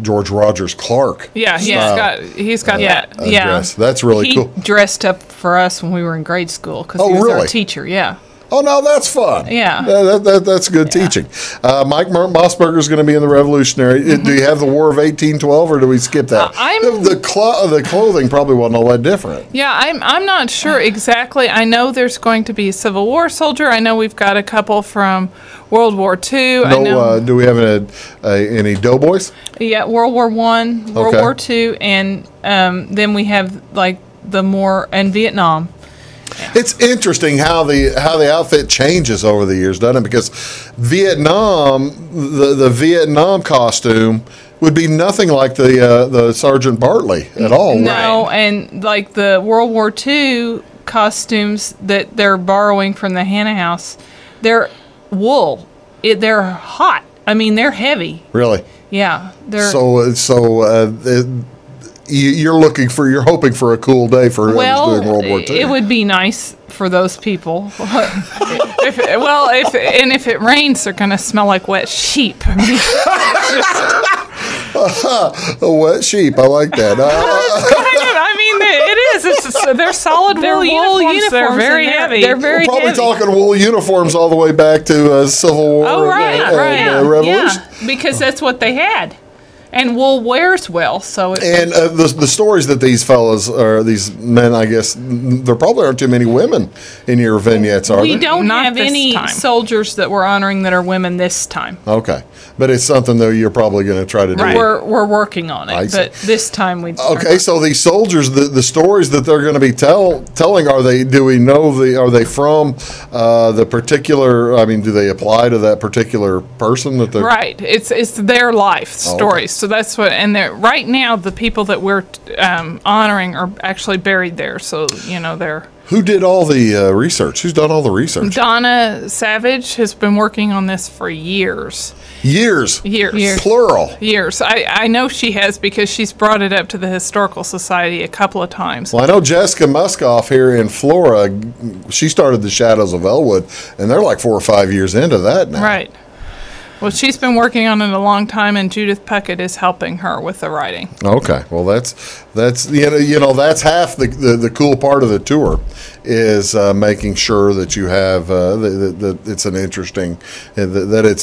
George Rogers Clark. Yeah, he's got that. Dress. That's really cool. He dressed up for us when we were in grade school because he was our teacher. Yeah. Oh, no, that's fun. Yeah. That's good teaching. Mike Mossberger is going to be in the Revolutionary. Mm-hmm. Do you have the War of 1812, or do we skip that? The clothing probably wasn't all that different. Yeah, I'm not sure exactly. I know there's going to be a Civil War soldier. I know we've got a couple from World War II. Do we have any doughboys? Yeah, World War I, World War II, and then we have like and Vietnam. Yeah. It's interesting how the outfit changes over the years, doesn't it? Because Vietnam, the Vietnam costume would be nothing like the Sergeant Bartley at all. No, right? And like the World War II costumes that they're borrowing from the Hannah House, they're wool. They're hot. I mean, they're heavy. Really? Yeah. You're hoping for a cool day for whoever's doing World War II. It would be nice for those people. if it rains, they're going to smell like wet sheep. I mean, a wet sheep. I like that. It is. They're solid wool uniforms. They're very heavy. They're very We're probably heavy. talking wool uniforms all the way back to Civil War. Oh, right. Revolution. Yeah, because that's what they had. And wool wears well, so. The stories that these fellas or these men, I guess, there probably aren't too many women in your vignettes, are there? We don't have any soldiers that we're honoring that are women this time. Okay, but it's something that you're probably going to try to do. Right. We're working on it, but this time we. Okay, so these soldiers, the stories that they're going to be telling, are they? Do we know are they from the particular? I mean, do they apply to that particular person that they're? Right. It's their life stories. So that's what, and right now the people that we're honoring are actually buried there. So they're. Who did all the research? Who's done all the research? Donna Savage has been working on this for years. Years. Plural. Years. I know she has because she's brought it up to the Historical Society a couple of times. Well, I know Jessica Muskoff here in Flora. She started the Shadows of Elwood, and they're like 4 or 5 years into that now. Right. Well, she's been working on it a long time, and Judith Puckett is helping her with the writing. Okay, well that's that's half the cool part of the tour is making sure that you have that it's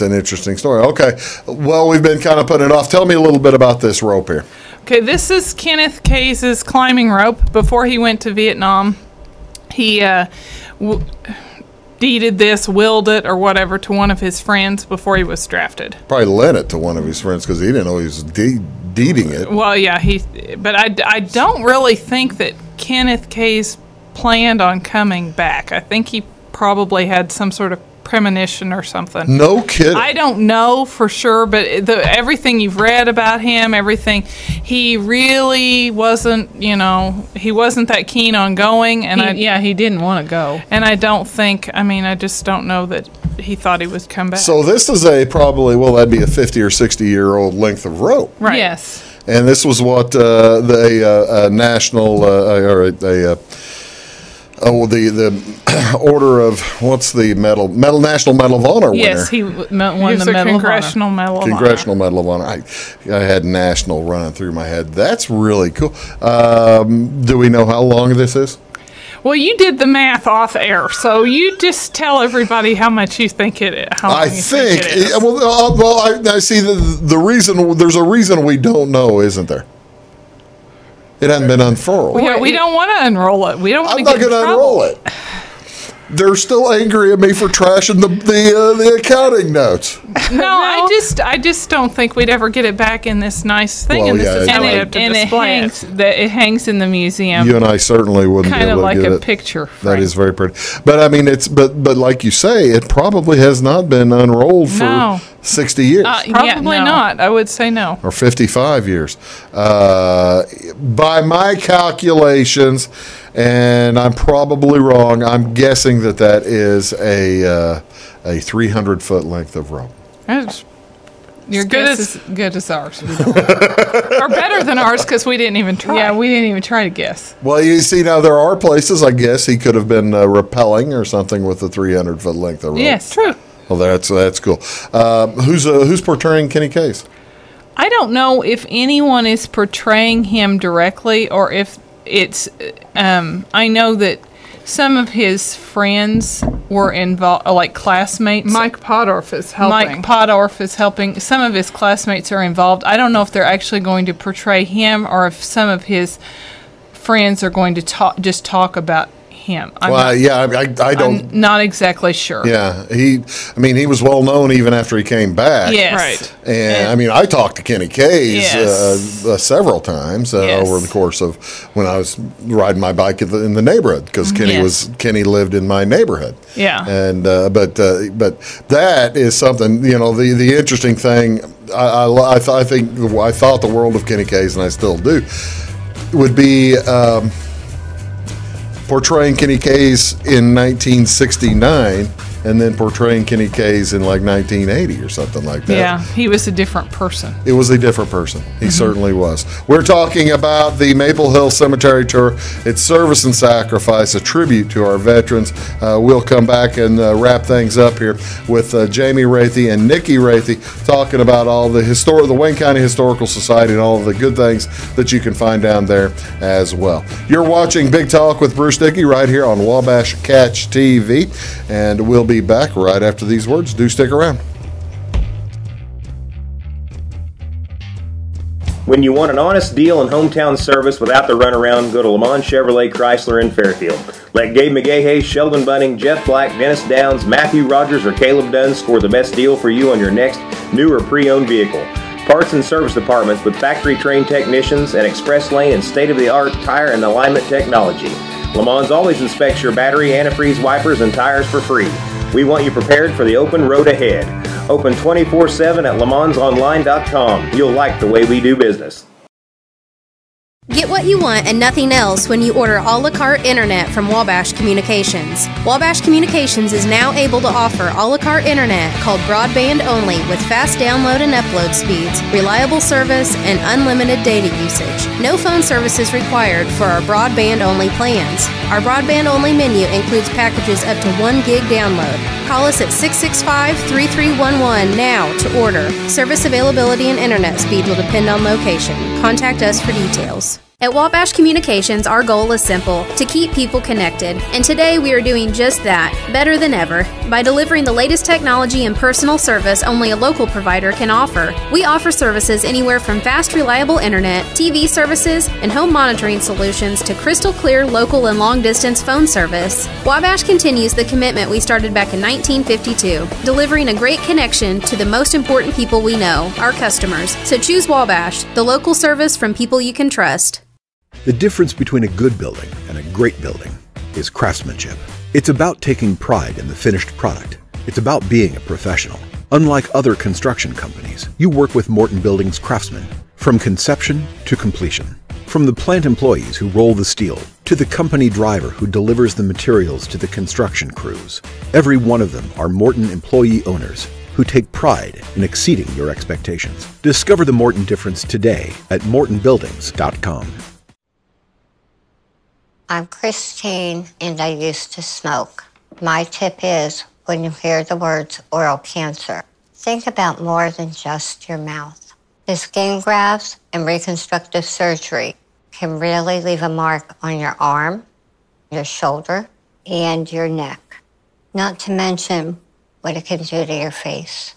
an interesting story. Okay, well we've been kind of putting it off. Tell me a little bit about this rope here. Okay, this is Kenneth Case's climbing rope. Before he went to Vietnam, he deeded this, willed it, or whatever to one of his friends before he was drafted. Probably lent it to one of his friends because he didn't know he was deeding it. Well, yeah, but I don't really think that Kenneth Case planned on coming back. I think he probably had some sort of premonition or something. No kidding. I don't know for sure, but everything you've read about him, he really wasn't, he wasn't that keen on going. And he didn't want to go. And I just don't know that he thought he would come back. So this is that'd be a 50 or 60-year-old length of rope. Right. Yes. And this was what the national the order of what's the National Medal of Honor winner? Yes, he won the Congressional Medal of Honor. Congressional Medal of Honor. I had national running through my head. That's really cool. Do we know how long this is? Well, you did the math off air, so you just tell everybody how much you think it is. I see the reason. There's a reason we don't know, isn't there? It hasn't been unfurled. We don't want to unroll it. We don't want to get in trouble. I'm not going to unroll it. They're still angry at me for trashing the accounting notes. No, I just don't think we'd ever get it back in this nice thing. Well, and this is how we have to display it hangs in the museum. You and I certainly wouldn't be able to like get a it. picture frame. That is very pretty. But I mean, but like you say, it probably has not been unrolled for 60 years. Probably not. I would say no. Or 55 years. By my calculations, and I'm probably wrong, I'm guessing that is a 300-foot length of rope. Your guess is good as ours. Or better than ours because we didn't even try. Yeah, we didn't even try to guess. Well, you see, now there are places, I guess, he could have been rappelling or something with a 300-foot length of rope. Yes, true. Well, that's cool. Who's portraying Kenny Case? I don't know if anyone is portraying him directly or if it's. I know that some of his friends were involved, like classmates. Mike Podorf is helping. Some of his classmates are involved. I don't know if they're actually going to portray him or if some of his friends are going to talk about him. I don't. I'm not exactly sure. Yeah, he was well known even after he came back. Yes, right. And I mean, I talked to Kenny Case several times over the course of when I was riding my bike in the neighborhood because Kenny lived in my neighborhood. Yeah, and but that is something, the interesting thing. I thought the world of Kenny Case, and I still do, would be. Portraying Kenny Case in 1969 and then portraying Kenny Case in like 1980 or something like that. Yeah, he was a different person. It was a different person. He certainly was. We're talking about the Maple Hill Cemetery Tour. It's Service and Sacrifice, a tribute to our veterans. We'll come back and wrap things up here with Jamie Roethe and Niki Roethe talking about all the Wayne County Historical Society and all of the good things that you can find down there as well. You're watching Big Talk with Bruce Dickey right here on Wabash Catch TV, and we'll be back right after these words. Do stick around. When you want an honest deal and hometown service without the runaround, go to Le Mans Chevrolet Chrysler in Fairfield. Let Gabe McGahey, Sheldon Bunning, Jeff Black, Dennis Downs, Matthew Rogers, or Caleb Dunn score the best deal for you on your next new or pre-owned vehicle. Parts and service departments with factory-trained technicians and express lane and state-of-the-art tire and alignment technology. Le Mans always inspects your battery, antifreeze, wipers, and tires for free. We want you prepared for the open road ahead. Open 24/7 at lemansonline.com. You'll like the way we do business. Get what you want and nothing else when you order a la carte internet from Wabash Communications. Wabash Communications is now able to offer a la carte internet called broadband only with fast download and upload speeds, reliable service, and unlimited data usage. No phone service is required for our broadband only plans. Our broadband only menu includes packages up to 1 gig download. Call us at 665-3311 now to order. Service availability and internet speed will depend on location. Contact us for details. At Wabash Communications, our goal is simple: to keep people connected. And today we are doing just that, better than ever, by delivering the latest technology and personal service only a local provider can offer. We offer services anywhere from fast, reliable internet, TV services, and home monitoring solutions to crystal clear local and long-distance phone service. Wabash continues the commitment we started back in 1952, delivering a great connection to the most important people we know, our customers. So choose Wabash, the local service from people you can trust. The difference between a good building and a great building is craftsmanship. It's about taking pride in the finished product. It's about being a professional. Unlike other construction companies, you work with Morton Building's craftsmen from conception to completion. From the plant employees who roll the steel to the company driver who delivers the materials to the construction crews, every one of them are Morton employee owners who take pride in exceeding your expectations. Discover the Morton difference today at mortonbuildings.com. I'm Christine, and I used to smoke. My tip is, when you hear the words oral cancer, think about more than just your mouth. The skin grafts and reconstructive surgery can really leave a mark on your arm, your shoulder, and your neck. Not to mention what it can do to your face.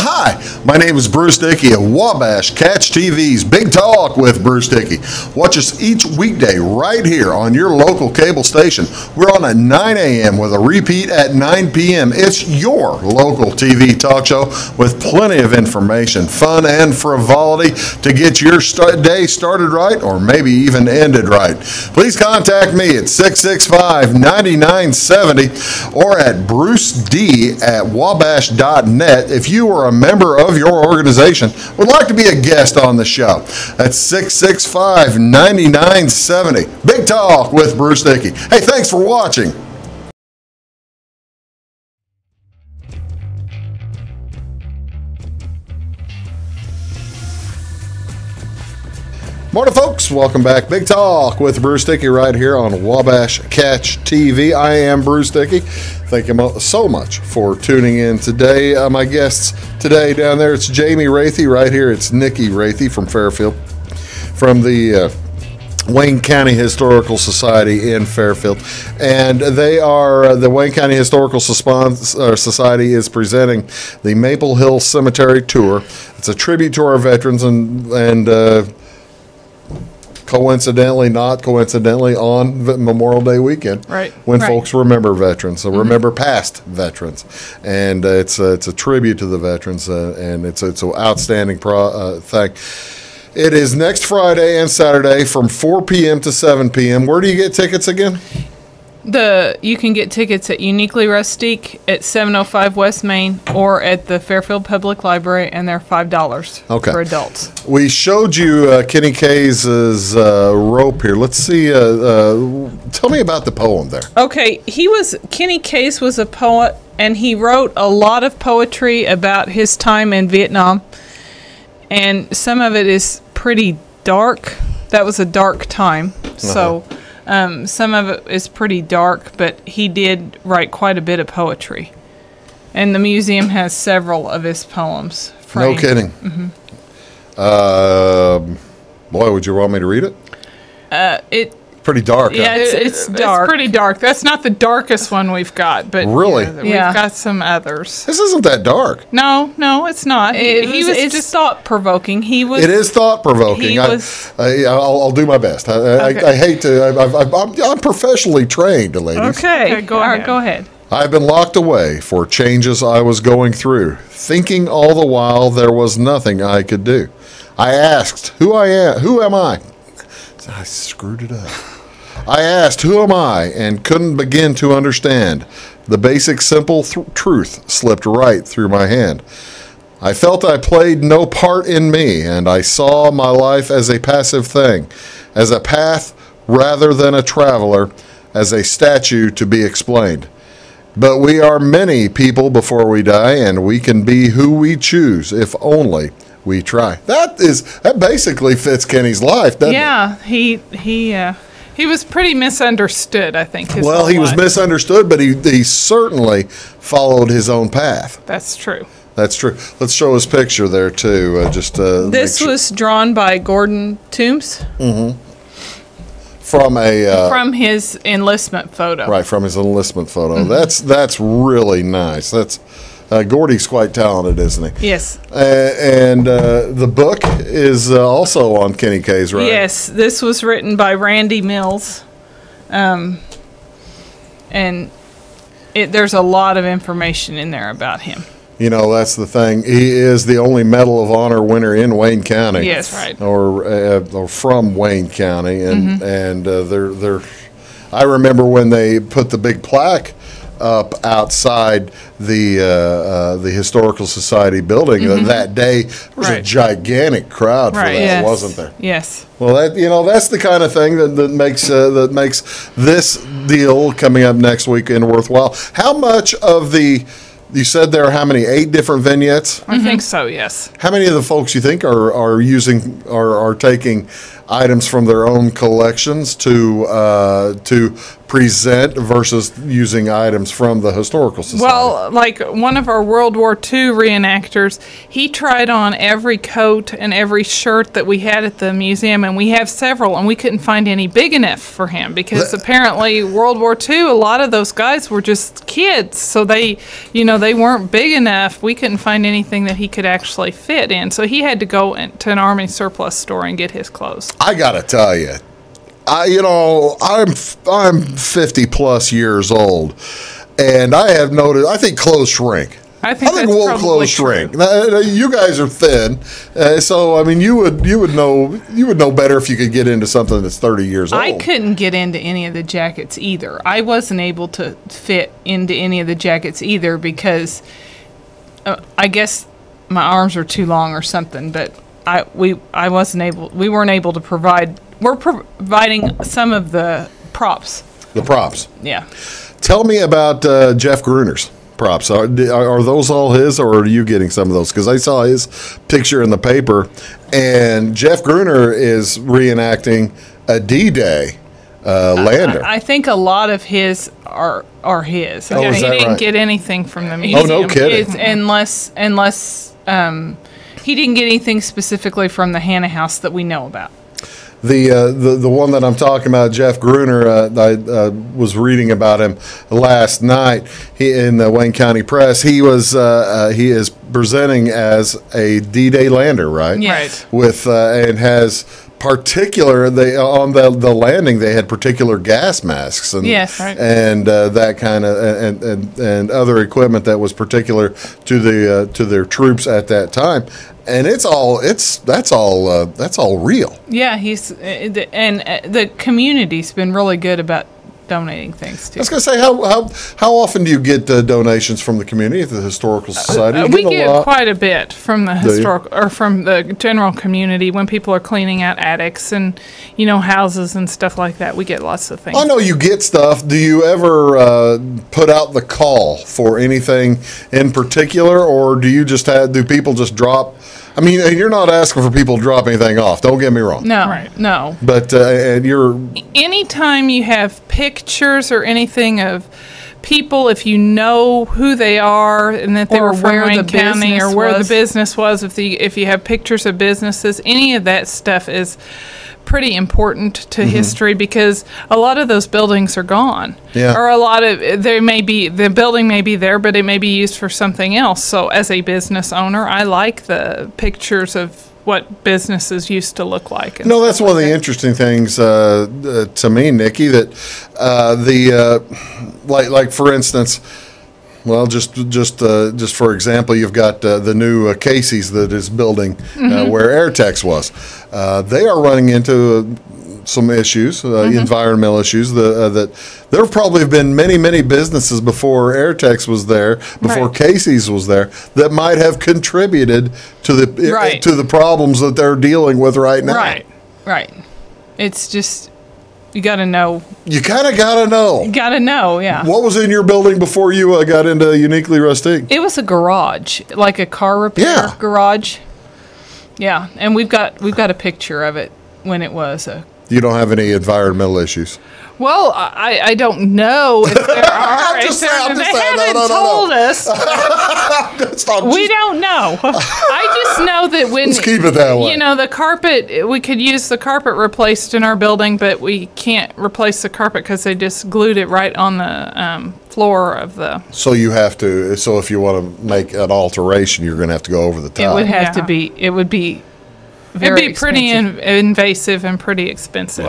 Hi, my name is Bruce Dickey of Wabash Catch TV's Big Talk with Bruce Dickey. Watch us each weekday right here on your local cable station. We're on at 9 a.m. with a repeat at 9 p.m. It's your local TV talk show with plenty of information, fun, and frivolity to get your day started right or maybe even ended right. Please contact me at 665-9970 or at bruced@wabash.net if you are a member of your organization would like to be a guest on the show. That's 665-9970. Big Talk with Bruce Dickey. Hey, thanks for watching. Morning, folks. Welcome back. Big Talk with Bruce Dickey right here on Wabash Catch TV. I am Bruce Dickey. Thank you so much for tuning in today. My guests today down there, it's Jamie Roethe. Right here, it's Niki Roethe from Fairfield, from the Wayne County Historical Society in Fairfield. And they are, the Wayne County Historical Society is presenting the Maple Hill Cemetery Tour. It's a tribute to our veterans and coincidentally, not coincidentally, on Memorial Day weekend, right? When folks remember veterans, so remember past veterans, and it's a tribute to the veterans, and it's an outstanding thing. It is next Friday and Saturday from 4 p.m. to 7 p.m. Where do you get tickets again? You can get tickets at Uniquely Rustique at 705 West Main or at the Fairfield Public Library, and they're $5 for adults. We showed you Kenny Case's rope here. Let's see. Tell me about the poem there. Okay, Kenny Case was a poet, and he wrote a lot of poetry about his time in Vietnam, and some of it is pretty dark. That was a dark time, so some of it is pretty dark, but he did write quite a bit of poetry. And the museum has several of his poems framed. No kidding. Boy, would you want me to read it? Pretty dark. Yeah, it's dark. It's pretty dark. That's not the darkest one we've got, but really, we've got some others. This isn't that dark. No, it's not. It's just thought provoking. It is thought provoking. I'll do my best. I hate to. I'm professionally trained, ladies. Okay, go ahead. I've been locked away for changes I was going through, thinking all the while there was nothing I could do. I asked, who am I? I screwed it up. I asked, who am I? And couldn't begin to understand. The basic simple truth slipped right through my hand. I felt I played no part in me, and I saw my life as a passive thing, as a path rather than a traveler, as a statue to be explained. But we are many people before we die, and we can be who we choose if only we try. That basically fits Kenny's life, doesn't it? He was pretty misunderstood, I think. He was misunderstood, but he certainly followed his own path. That's true. That's true. Let's show his picture there too. This was drawn by Gordon Toombs. Mm-hmm. From his enlistment photo. Right, from his enlistment photo. Mm-hmm. That's really nice. That's Gordy's quite talented, isn't he? Yes. And the book is also on Kenny Case, right? Yes, this was written by Randy Mills, and there's a lot of information in there about him. You know, that's the thing. He is the only Medal of Honor winner in Wayne County. Yes, right. Or from Wayne County, and they're. I remember when they put the big plaque up outside the Historical Society building that day. There was a gigantic crowd for that, wasn't there? Yes. Well, that's the kind of thing that makes this deal coming up next weekend worthwhile. How much of you said there are how many? 8 different vignettes? I think so, yes. How many of the folks you think are taking items from their own collections to present versus using items from the historical society? Well, like one of our World War II reenactors, he tried on every coat and every shirt that we had at the museum, and we have several, and we couldn't find any big enough for him because apparently World War II, a lot of those guys were just kids, so they weren't big enough. We couldn't find anything that he could actually fit in, so he had to go to an Army surplus store and get his clothes. I gotta tell you, I'm 50 plus years old, and I have noticed. I think clothes shrink. I think wool clothes shrink. You guys are thin, so I mean, you would know better if you could get into something that's 30 years old. I couldn't get into any of the jackets either. I wasn't able to fit into any of the jackets either because I guess my arms were too long or something. But we weren't able to provide. We're providing some of the props. The props. Yeah. Tell me about Jeff Gruner's props. Are those all his, or are you getting some of those? Because I saw his picture in the paper, and Jeff Gruner is reenacting a D-Day lander. I think a lot of his are his. Oh, he didn't get anything from the museum. Oh, no kidding. Unless he didn't get anything specifically from the Hannah House that we know about. The one that I'm talking about, Jeff Gruner, I was reading about him last night. He in the Wayne County Press. He is presenting as a D-Day lander, right? Yes. Right. With and has particular on the landing they had particular gas masks and yes, right. and that kind of and other equipment that was particular to their troops at that time. And that's all real. Yeah, the community's been really good about donating things too. I was going to say, how often do you get donations from the community at the Historical Society? We get quite a bit from the from the general community when people are cleaning out attics and houses and stuff like that. We get lots of things. I know you get stuff. Do you ever put out the call for anything in particular, or do people just drop? I mean, you're not asking for people to drop anything off. Don't get me wrong. No, right. No. But anytime you have pictures or anything of people, if you know who they are and that they were from Wayne County or where the business was, if you have pictures of businesses, any of that stuff is pretty important to history because a lot of those buildings are gone. Yeah. Or the building may be there, but it may be used for something else. So as a business owner, I like the pictures of what businesses used to look like. No, that's one of the interesting things to me, Niki, that like for instance, well, just for example, you've got the new Casey's that is building where Airtex was. They are running into some issues, environmental issues. That there probably have been many businesses before Airtex was there, before Casey's was there, that might have contributed to the problems that they're dealing with right now. Right. It's just. You got to know. You kind of got to know. You got to know, yeah. What was in your building before you got into Uniquely Rustique? It was a garage, like a car repair garage. Yeah, and we've got a picture of it when it was a. You don't have any environmental issues? Well, I don't know if there are. I'm just saying. They haven't told us. We don't know. I just know that when let's keep it that way. The carpet, we could use the carpet replaced in our building, but we can't replace the carpet because they just glued it right on the floor of the. So you have to. So if you want to make an alteration, you're going to have to go over the top. It would have to be. It would be. It'd be pretty invasive and pretty expensive.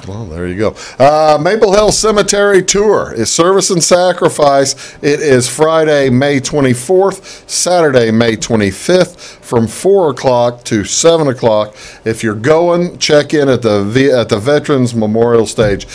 Well, there you go. Maple Hill Cemetery Tour is Service and Sacrifice. It is Friday, May 24th, Saturday, May 25th, from 4 o'clock to 7 o'clock. If you're going, check in at the Veterans Memorial Stage.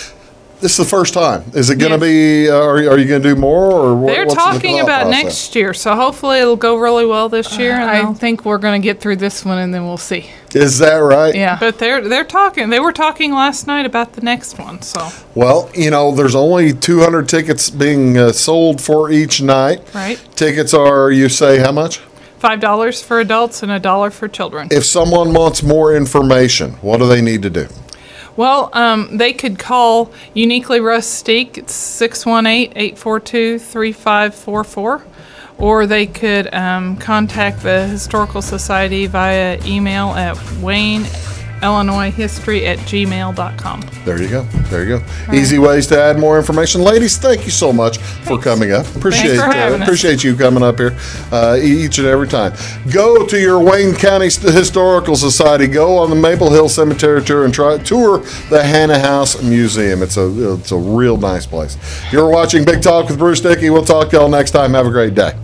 This is the first time. Is it going to be? Are you going to do more? Or they're talking about next year, so hopefully it'll go really well this year. And I think we're going to get through this one, and then we'll see. Is that right? Yeah, but they're talking. They were talking last night about the next one. So well, there's only 200 tickets being sold for each night. Right. Tickets are, you say, how much? $5 for adults and $1 for children. If someone wants more information, what do they need to do? Well, they could call Uniquely Rustique. It's 618-842-3544. Or they could contact the Historical Society via email at WayneIllinoisHistory@gmail.com. There you go. There you go. Easy ways to add more information. Ladies, thank you so much for coming up. Appreciate you coming up here each and every time. Go to your Wayne County Historical Society. Go on the Maple Hill Cemetery tour and tour the Hannah House Museum. It's a real nice place. You're watching Big Talk with Bruce Dickey. We'll talk to y'all next time. Have a great day.